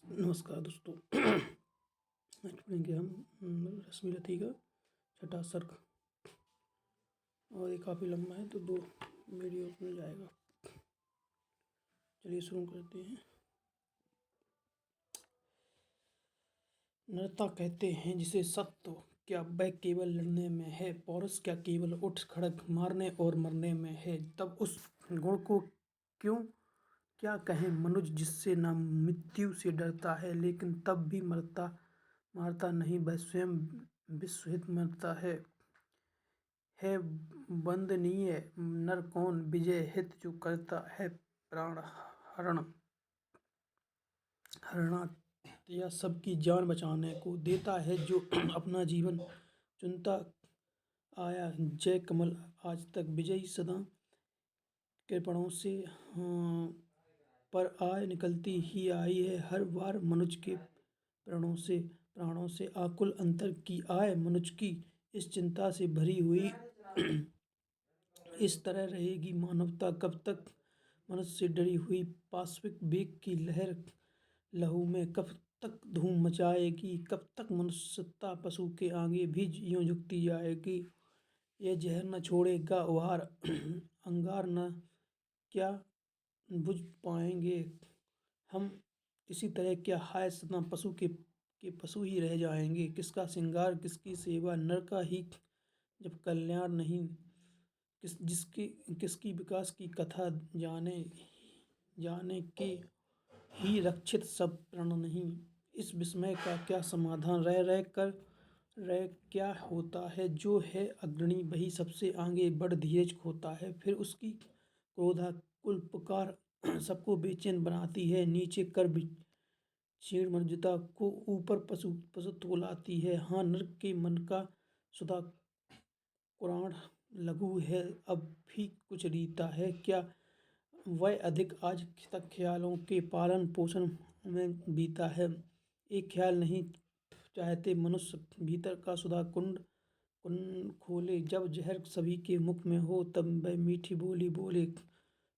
नमस्कार दोस्तों। आज पढ़ेंगे हम रश्मिरथी का छठा सर्ग। और ये काफ़ी लंबा है तो 2 वीडियो में जाएगा। चलिए शुरू करते हैं। नरता कहते हैं जिसे सत्व, क्या वह केवल लड़ने में है? पौरुष क्या केवल उठ खड़क मारने और मरने में है? तब उस गुण को क्यों क्या कहें मनुज, जिससे न मृत्यु से डरता है लेकिन तब भी मारता नहीं, वह स्वयं विश्वहित मरता है वंदनीय नर कौन, विजय हित जो करता है प्राण हरणार्थ, या सबकी जान बचाने को देता है जो अपना जीवन चुनता आया। जय कमल आज तक विजयी सदा कृपणों से पर आय निकलती ही आई है हर बार मनुज के प्राणों से आकुल अंतर की आय मनुज की इस चिंता से भरी हुई। इस तरह रहेगी मानवता कब तक मनुष्य से डरी हुई? पाश्विक वेग की लहर लहू में कब तक धूम मचाएगी? कब तक मनुष्यता पशु के आगे भी यूं झुकती जाएगी? यह जहर न छोड़ेगा उहार अंगार न क्या बुझ पाएंगे हम? इसी तरह क्या हाय सदा पशु के पशु ही रह जाएंगे? किसका श्रृंगार किसकी सेवा, नर का ही जब कल्याण नहीं, किसकी विकास की कथा जाने के ही रक्षित सब प्रण नहीं? इस विस्मय का क्या समाधान? रह क्या होता है? जो है अग्रणी वही सबसे आगे बढ़ धीरज खोता है, फिर उसकी क्रोधाकुल पुकार सबको बेचैन बनाती है। नीचे कर क्षीण मनुजता को ऊपर पशुत्व लाती है। हाँ, नर के मन का सुधा कुरान लघु है, अब भी कुछ रीता है क्या? वह अधिक आज तक ख्यालों के पालन पोषण में बीता है। एक ख्याल नहीं चाहते मनुष्य भीतर का सुधा कुंड खोले। जब जहर सभी के मुख में हो तब वह मीठी बोली बोले।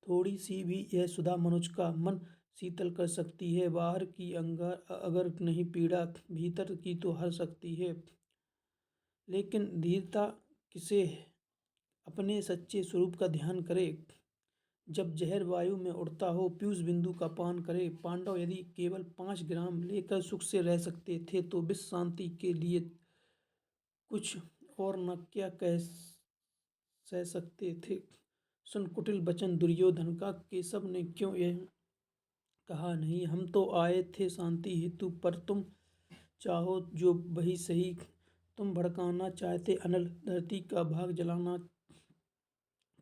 थोड़ी सी भी यह सुधा मनुष्य का मन शीतल कर सकती है। बाहर की अंगार अगर नहीं पीड़ा, भीतर की तो हर सकती है। लेकिन धीरता किसे अपने सच्चे स्वरूप का ध्यान करे। जब जहर वायु में उड़ता हो पीयूष बिंदु का पान करे। पांडव यदि केवल 5 ग्राम लेकर सुख से रह सकते थे तो विश्व शांति के लिए कुछ और न क्या सह सकते थे? सुन कुटिल वचन दुर्योधन का, केशव ने क्यों यह कहा नहीं? हम तो आए थे शांति हेतु, पर तुम चाहो जो वही सही। तुम भड़काना चाहते अनल, धरती का भाग जलाना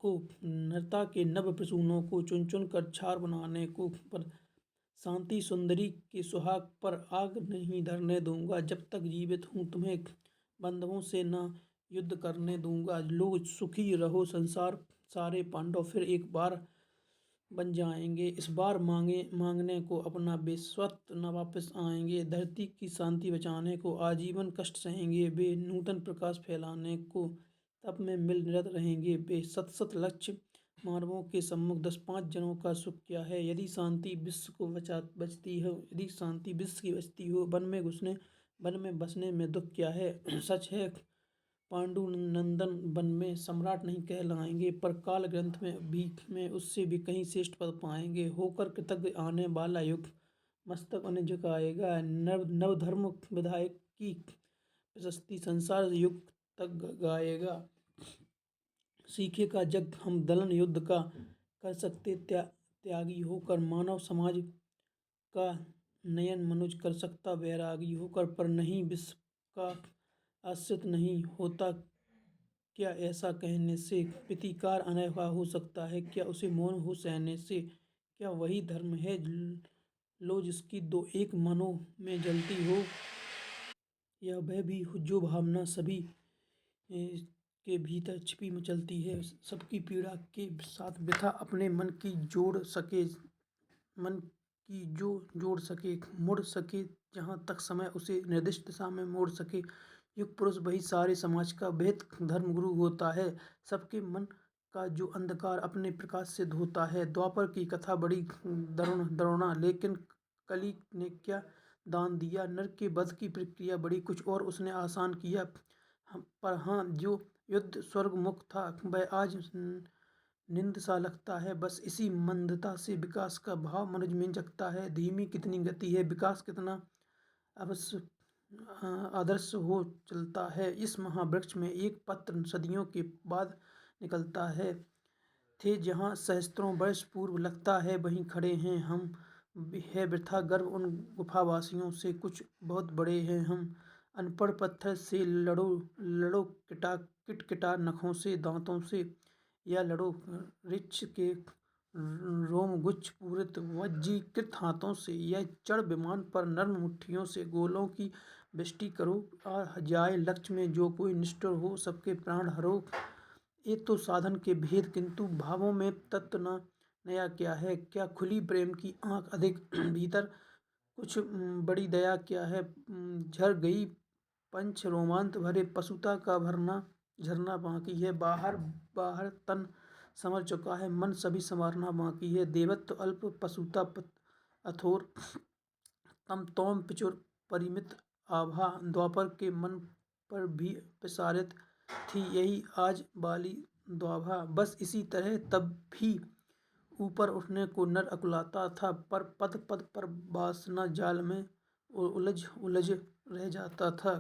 को, नरता के नभ प्रसूनों को चुन चुन कर छार बनाने को, पर शांति सुंदरी के सुहाग पर आग नहीं धरने दूंगा। जब तक जीवित हूँ तुम्हें बंधुओं से न युद्ध करने दूंगा। लो सुखी रहो संसार सारे पांडव फिर एक बार बन जाएंगे। इस बार मांगने को अपना बेस्वत न वापस आएंगे। धरती की शांति बचाने को आजीवन कष्ट सहेंगे वे। नूतन प्रकाश फैलाने को तप में मिल निरत रहेंगे वे। सत लक्ष्य मानवों के सम्मुख 10-5 जनों का सुख क्या है? यदि शांति विश्व को बचती हो, यदि शांति विश्व की बचती हो, वन में बसने में दुख क्या है? सच है पांडु नंदन वन में सम्राट नहीं कहलाएंगे, पर काल ग्रंथ में उससे भी कहीं श्रेष्ठ पद पाएंगे। होकर कृतज्ञ आने वाला युग मस्तक उन्हें झुकाएगा। नवधर्म विधायक की प्रशस्ति संसार युग तक गाएगा। सीखेगा जग हम दलन युद्ध का, कर सकते त्यागी होकर मानव समाज का नयन मनुज कर सकता वैरागी होकर, पर नहीं विश्व का आश्रित नहीं होता। क्या ऐसा कहने से प्रतिकार अनैभा हो सकता है? क्या उसे मौन हो सहने से? क्या वही धर्म है लो जिसकी दो एक मनों में जलती हो? या वह भी जो भावना सभी के भीतर छिपी मचलती है, सबकी पीड़ा के साथ व्यथा अपने मन की जोड़ सके मुड़ सके जहाँ तक समय उसे निर्दिष्ट दिशा में मोड़ सके। युग पुरुष वही सारे समाज का बेहद धर्मगुरु होता है, सबके मन का जो अंधकार अपने प्रकाश से धोता है। द्वापर की कथा बड़ी दरुणा लेकिन कली ने क्या दान दिया। नर के वध की प्रक्रिया बड़ी कुछ और उसने आसान किया। पर हाँ, जो युद्ध स्वर्गमुख था वह आज निंद सा लगता है। बस इसी मंदता से विकास का भाव मनुज में जगता है। धीमी कितनी गति है, विकास कितना अवश्य आदर्श हो चलता है। इस महावृक्ष में एक पत्र सदियों के बाद निकलता है। थे जहाँ सहस्त्रों वर्ष पूर्व लगता है वहीं खड़े हैं हम। है वृथा गर्व उन गुफावासियों से, कुछ बहुत बड़े हैं हम। अनपढ़ पत्थर से लड़ो लड़ो, किटा किटकिटा नखों से दांतों से, या लड़ो ऋक्ष के रोमगुच्छ पूरित वज्जीकृत हाथों से, या चढ़ विमान पर नर्म मुट्ठियों से गोलों की वृष्टि करो। आ जाए लक्ष्य में जो कोई निष्ठुर हो, सबके प्राण हरो। ये तो साधन के भेद, किंतु भावों में तत्व न नया क्या है। क्या खुली प्रेम की आंख अधिक भीतर कुछ बड़ी दया क्या है। झर गई पंच रोमांत भरे, पशुता का भरना झरना बाकी है। बाहर बाहर तन समर चुका है, मन सभी संवारना बाकी है। देवत्व अल्प, पशुता अथोर, तम तोम पिचुर परिमित आभा। द्वापर के मन पर भी प्रसारित थी यही आज वाली द्वाभा। बस इसी तरह तब भी ऊपर उठने को नर अकुलाता था, पर पद पद पर वासना जाल में उलझ उलझ रह जाता था।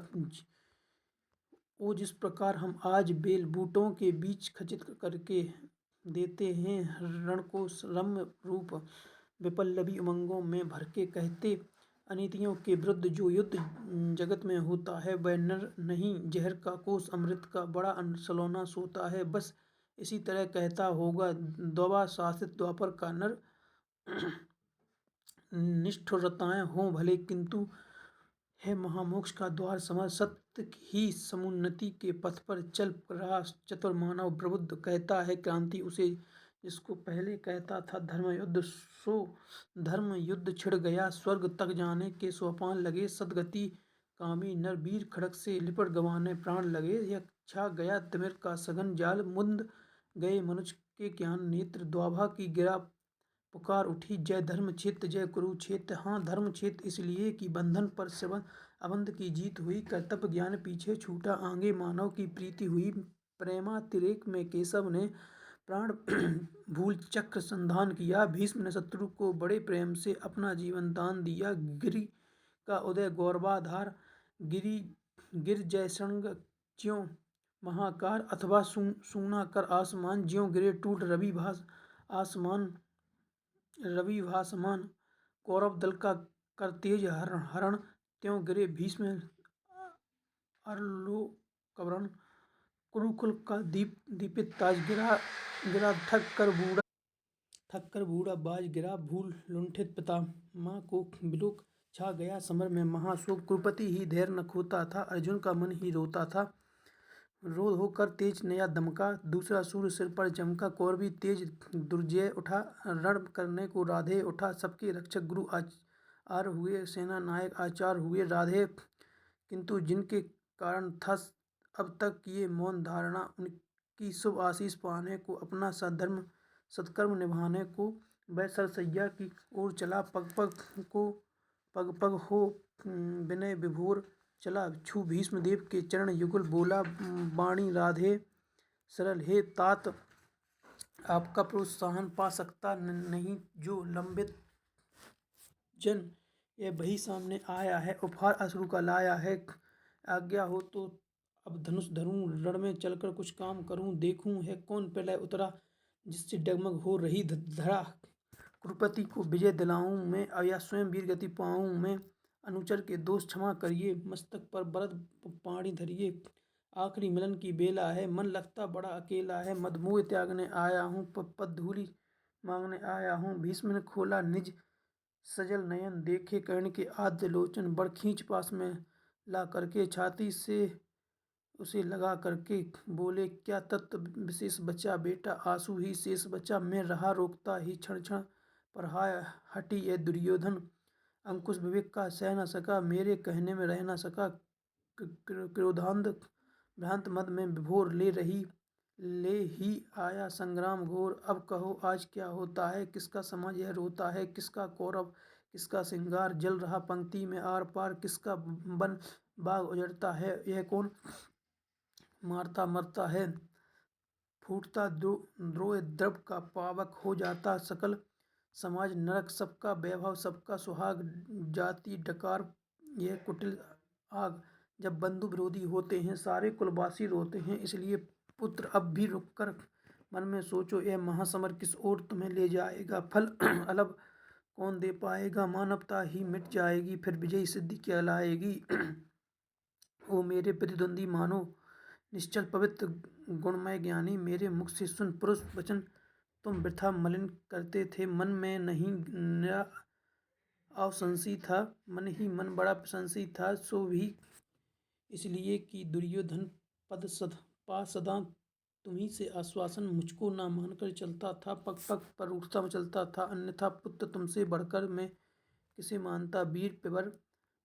वो जिस प्रकार हम आज बेल बूटों के बीच खचित करके देते हैं, रण को रम्य रूप विपल्लवी उमंगों में भरके कहते अनीतियों के विरुद्ध जो युद्ध जगत में होता है, वह नर नहीं जहर का कोस अमृत का बड़ा सलोना सोता है। बस इसी तरह कहता होगा द्वा शासित द्वापर का नर। निष्ठुरताएं हों भले, किंतु है महामोक्ष का द्वार समर। सत्य ही समुन्नति के पथ पर चल रहा चतुर मानव प्रबुद्ध कहता है क्रांति उसे, जिसको पहले कहता था धर्म युद्ध। सो धर्म युद्ध छिड़ गया, स्वर्ग तक जाने के सोपान लगे। सदगति कामी नर वीर खड़क से लिपट गंवाने प्राण लगे। यह छा गया तिमिर का सघन जाल, मुंद गए मनुष्य के ज्ञान नेत्र। द्वाभा की गिरा पुकार उठी, जय धर्म क्षेत्र जय कुरुक्षेत्र। हाँ, धर्म क्षेत्र इसलिए कि बंधन पर श्रवण अबंध की जीत हुई। कर्तव्य ज्ञान पीछे छूटा, आगे मानव की प्रीति हुई। प्रेमातिरेक में केशव ने प्राण भूल चक्र संधान किया। भीष्म ने शत्रु को बड़े प्रेम से अपना जीवन दान दिया। गिरि का उदय गौरवाधार, गिरि गिर जय संग ज्यों महाकार, अथवा सूना कर आसमान। ज्यों गिरे टूट रवि भास आसमान, रवि भासमान। कौरव दल का कर तेज हरण, त्यों गिरे भीष्म अरलोकवरण। कुरुकुल का दीपित ताज गिरा गिरा, थक कर बूढ़ा बाज गिरा। भूल लुंठित पितामह को विलोक, छा गया समर में महाशोक। कुरुपति ही धैर्य न खोता था, अर्जुन का मन ही रोता था। रोध होकर तेज नया दमका, दूसरा सूर्य सिर पर चमका। कौरवी तेज दुर्जय उठा, रण करने को राधे उठा। सबके रक्षक गुरु आर हुए, सेना नायक आचार हुए राधे। किंतु जिनके कारण था अब तक ये मौन धारणा, उनकी शुभ आशीष पाने को, अपना सद्धर्म सत्कर्म निभाने को, वह सरसैया की ओर चला। पग पग हो विनय विभोर चला। छू भीष्मदेव के चरण युगल, बोला वाणी राधे सरल। हे तात, आपका प्रोत्साहन पा सकता नहीं जो लंबित जन, यह वही सामने आया है। उपहार अश्रु का लाया है, आज्ञा हो तो अब धनुष धरूं। रण में चलकर कुछ काम करूं, देखूं है कौन प्रलय उतरा, जिससे डगमग हो रही धरा। कुरुपति को विजय दिलाऊं मैं, या स्वयं वीर गति पाऊं मैं। अनुचर के दोष क्षमा करिए, मस्तक पर वरद पाणी धरिए। आखिरी मिलन की बेला है, मन लगता बड़ा अकेला है। मदमोह त्यागने आया हूँ, पद धूलि मांगने आया हूँ। भीष्म ने खोला निज सजल नयन, देखे कर्ण के आद्य लोचन। बड़ खींच पास में ला करके, छाती से उसे लगा करके बोले, क्या तत्व विशेष बचा बेटा, आंसू ही शेष बचा। मैं रहा रोकता ही क्षण क्षण, पर हाय हटी यह दुर्योधन। अंकुश विवेक का सह न सका, मेरे कहने में रह न सका। क्रोधांध भ्रांत मद में विभोर ले ही आया संग्राम घोर। अब कहो आज क्या होता है, किसका समाज यह रोता है, किसका कौरव किसका श्रृंगार जल रहा पंक्ति में आर पार, किसका वन बाग उजड़ता है, यह कौन मारता मरता है, फूटता द्रोह द्रव का पावक हो जाता सकल समाज नरक, सबका वैभव सबका सुहाग, जाति डकार यह कुटिल आग। जब बंधु विरोधी होते हैं सारे कुलवासी रोते हैं, इसलिए पुत्र अब भी रुक कर मन में सोचो, यह महासमर किस ओर तुम्हें ले जाएगा, फल अलग कौन दे पाएगा, मानवता ही मिट जाएगी फिर विजयी सिद्धि क्या लाएगी। ओ मेरे प्रतिद्वंदी मानो निश्चल पवित्र गुणमय ज्ञानी, मेरे मुख से सुन पुरुष वचन तुम वृथा मलिन करते थे, मन में नहीं नया अवसंसी था, मन ही मन बड़ा प्रशंसी था, सो भी इसलिए कि दुर्योधन पद सद पा सदा तुम्ही से आश्वासन मुझको ना मानकर चलता था, पग पग पर उठता चलता था, अन्यथा पुत्र तुमसे बढ़कर मैं किसे मानता, वीर पिबर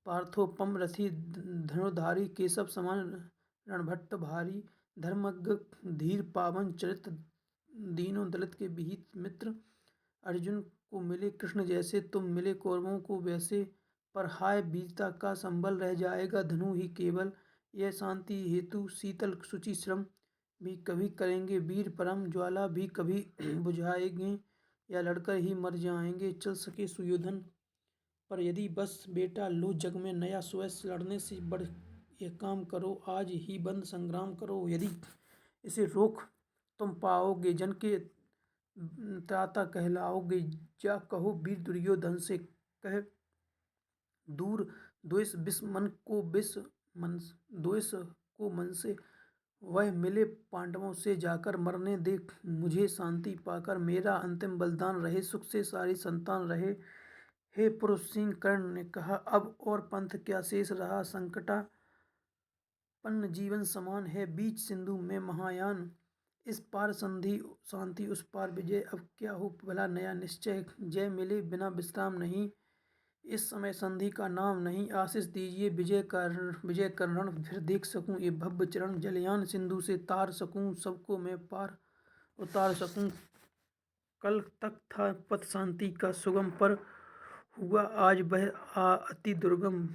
पार्थोपम रथी धनुर्धारी, केशव समान रणभट्ट भारी, धर्मज्ञ धीर पावन चरित्र, दीनों दलित के विहित मित्र, अर्जुन को मिले कृष्ण जैसे तुम मिले कौरवों को वैसे, पर हाय वीरता का संबल रह जाएगा धनु ही केवल, यह शांति हेतु शीतल शुचि श्रम भी कभी करेंगे वीर परम, ज्वाला भी कभी बुझाएंगे या लड़कर ही मर जाएंगे, चल सके सुयोधन पर यदि बस बेटा लो जग में नया स्वयं लड़ने से बढ़ यह काम करो, आज ही बंद संग्राम करो, यदि इसे रोक तुम पाओगे जन के त्राता कहलाओगे, जा कहो वीर दुर्योधन से कह दूर द्वेष विष मन को विष मन द्वेष को मन से, वह मिले पांडवों से जाकर मरने दे मुझे शांति पाकर, मेरा अंतिम बलिदान रहे सुख से सारी संतान रहे। हे पुरुष सिंह कर्ण ने कहा, अब और पंथ क्या शेष रहा, संकटापन्न जीवन समान है बीच सिंधु में महायान, इस पार संधि शांति उस पार विजय, अब क्या हो भला नया निश्चय, जय मिले बिना विश्राम नहीं, इस समय संधि का नाम नहीं, आशीष दीजिए विजय करण फिर देख सकूं ये भव्य चरण, जलयान सिंधु से तार सकूं सबको मैं पार उतार सकूं, कल तक था पथ शांति का सुगम पर हुआ आज वह अति दुर्गम,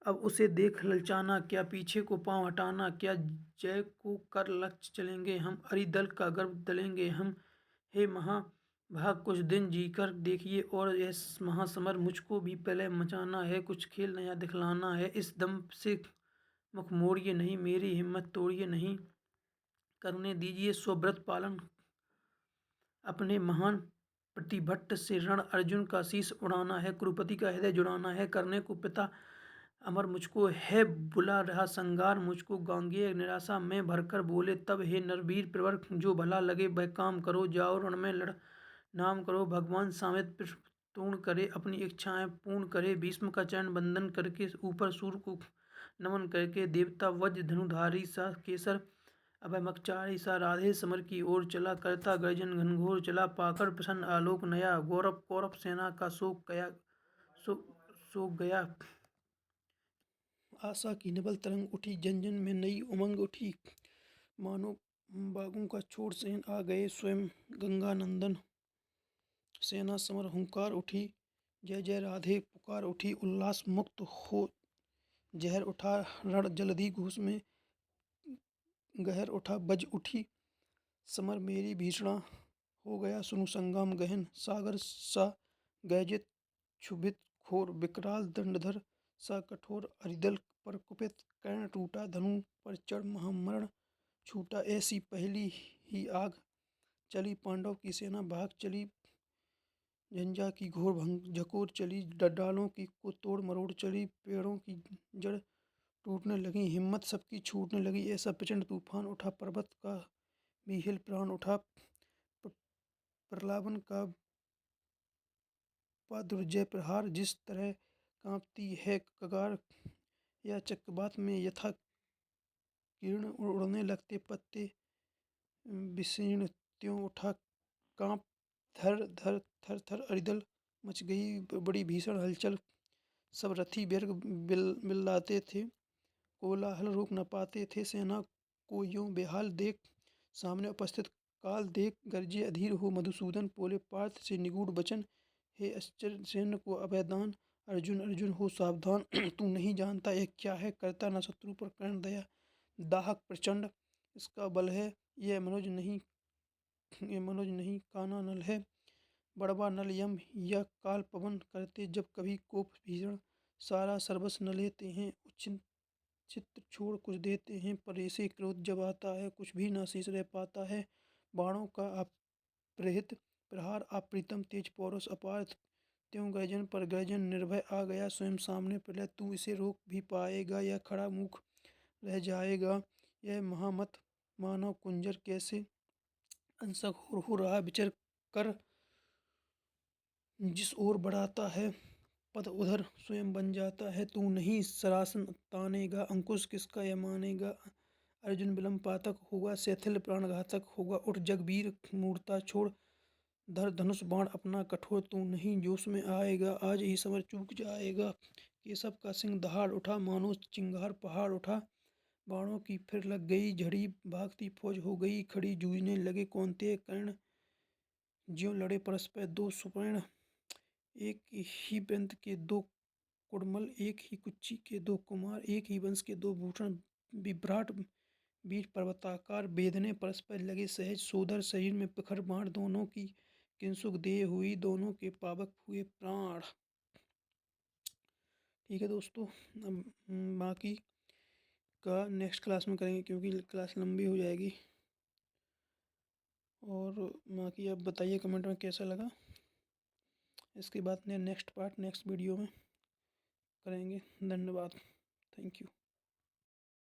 अब उसे देख ललचाना क्या पीछे को पांव हटाना, क्या जय को कर लक्ष्य चलेंगे हम, अरिदल का गर्व दलेंगे हम, हे महाभाग कुछ दिन जीकर देखिए और यह महासमर मुझको भी पहले मचाना है, कुछ खेल नया दिखलाना है, इस दम से मुख मोड़िए नहीं, मेरी हिम्मत तोड़िए नहीं, करने दीजिए स्वव्रत पालन अपने महान प्रतिभट्ट से, रण अर्जुन का शीश उड़ाना है, कुरुपति का हृदय जुड़ाना है, करने को पिता अमर मुझको है बुला रहा संगार, मुझको गांगेय निराशा में भरकर बोले तब, हे नरवीर प्रवर जो भला लगे वह काम करो, जाओ रण में लड़ नाम करो, भगवान सामित पूर्ण करे अपनी इच्छाएं पूर्ण करे, भीष्म का चरण बंदन करके ऊपर सूर्य को नमन करके, देवता वज्र धनुधारी सा केसर अभय मकचारी सा राधे समर की ओर चला, करता गर्जन घनघोर चला, पाकर प्रसन्न आलोक नया, गौरव कौरव सेना का सो गया, आशा की निबल तरंग उठी, जन जन में नई उमंग उठी, मानो बागों का छोड़ सेन आ गए स्वयं गंगा नंदन, सेना समर हुंकार उठी, जय जय राधे पुकार उठी, उल्लास मुक्त हो जहर उठा, रण जलधि घूस में गहर उठा, बज उठी समर मेरी भीषणा, हो गया सुनु संग्राम गहन, सागर सा गैजित क्षुभित खोर, विकराल दंडधर सा कठोर, अरिदल पर कुपित कर्ण टूटा, धनु पर चढ़ महामरण छूटा, ऐसी पहली ही आग चली, पांडव की सेना भाग चली, झंझा की घोर भंग झकोर चली, डालों की को तोड़ मरोड़ चली, पेड़ों की जड़ टूटने लगी, हिम्मत सबकी छूटने लगी, ऐसा प्रचंड तूफान उठा, पर्वत का भी हिल प्राण उठा, प्रलापन का दुर्जय प्रहार, जिस तरह कांपती है कगार या चक्रवात में यथा किरण उड़ने लगते पत्ते विशीर्ण, त्यों उठा कांप थर थर थर थर, अरिदल मच गई बड़ी भीषण हलचल, सब रथी व्यर्ग बिल्लाते थे, कोलाहल रोक न पाते थे, सेना को यूं बेहाल देख सामने उपस्थित काल देख, गर्जे अधीर हो मधुसूदन, बोले पार्थ से निगूढ़ वचन, हे आश्चर्यसेन को अभयदान। अर्जुन अर्जुन हो सावधान तू नहीं जानता यह क्या है, करता न शत्रु पर कर्ण दया। दाहक प्रचंड इसका बल है, यह मनोज नहीं काना नल है। बड़वा नल यम या काल पवन करते जब कभी कोप भीषण। सारा सर्वस्व न लेते हैं उच्छिन्न चित्त छोड़ कुछ देते हैं, पर ऐसे क्रोध जब आता है कुछ भी ना शेष रह पाता है। बाणों का अप्रहित प्रहार अप्रीतम तेज पौरुष अपार, त्यों गर्जन पर गर्जन निर्भय आ गया स्वयं सामने प्रलय। तू इसे रोक भी पाएगा या खड़ा मूक रह जाएगा। यह महामत मानव कुंजर कैसे अंशक हो रहा विचर कर, जिस ओर बढ़ाता है पद उधर स्वयं बन जाता है। तू नहीं सरासन तानेगा, अंकुश किसका यह मानेगा। अर्जुन विलंब पातक होगा, शैथिल प्राण घातक होगा। उठ जगवीर मूर्ता छोड़, धर धनुष बाण अपना कठोर। तू नहीं जोश में आएगा, आज ही समर चूक जाएगा। केशव का सिंह दहाड़ उठा, मानो चिंगार पहाड़ उठा। बाणों की फिर लग गई झड़ी, भागती फौज हो गई खड़ी। जूझने लगे कौन्तेय कर्ण, ज्यों लड़े परस्पर दो सुपर्ण। एक ही वृंत के दो कुड़मल, एक ही कुक्षी के दो कुमार। एक ही वंश के दो भूषण, विभ्राट वीर पर्वताकार। बेधने परस्पर लगे सहज, सोदर शरीर में प्रखर बाण। दोनों की किंसुक देह हुई, दोनों के पावक हुए प्राण। ठीक है दोस्तों, अब बाकी का नेक्स्ट क्लास में करेंगे क्योंकि क्लास लंबी हो जाएगी। और बाकी आप बताइए कमेंट में कैसा लगा। इसके बाद नेक्स्ट पार्ट नेक्स्ट वीडियो में करेंगे। धन्यवाद, थैंक यू।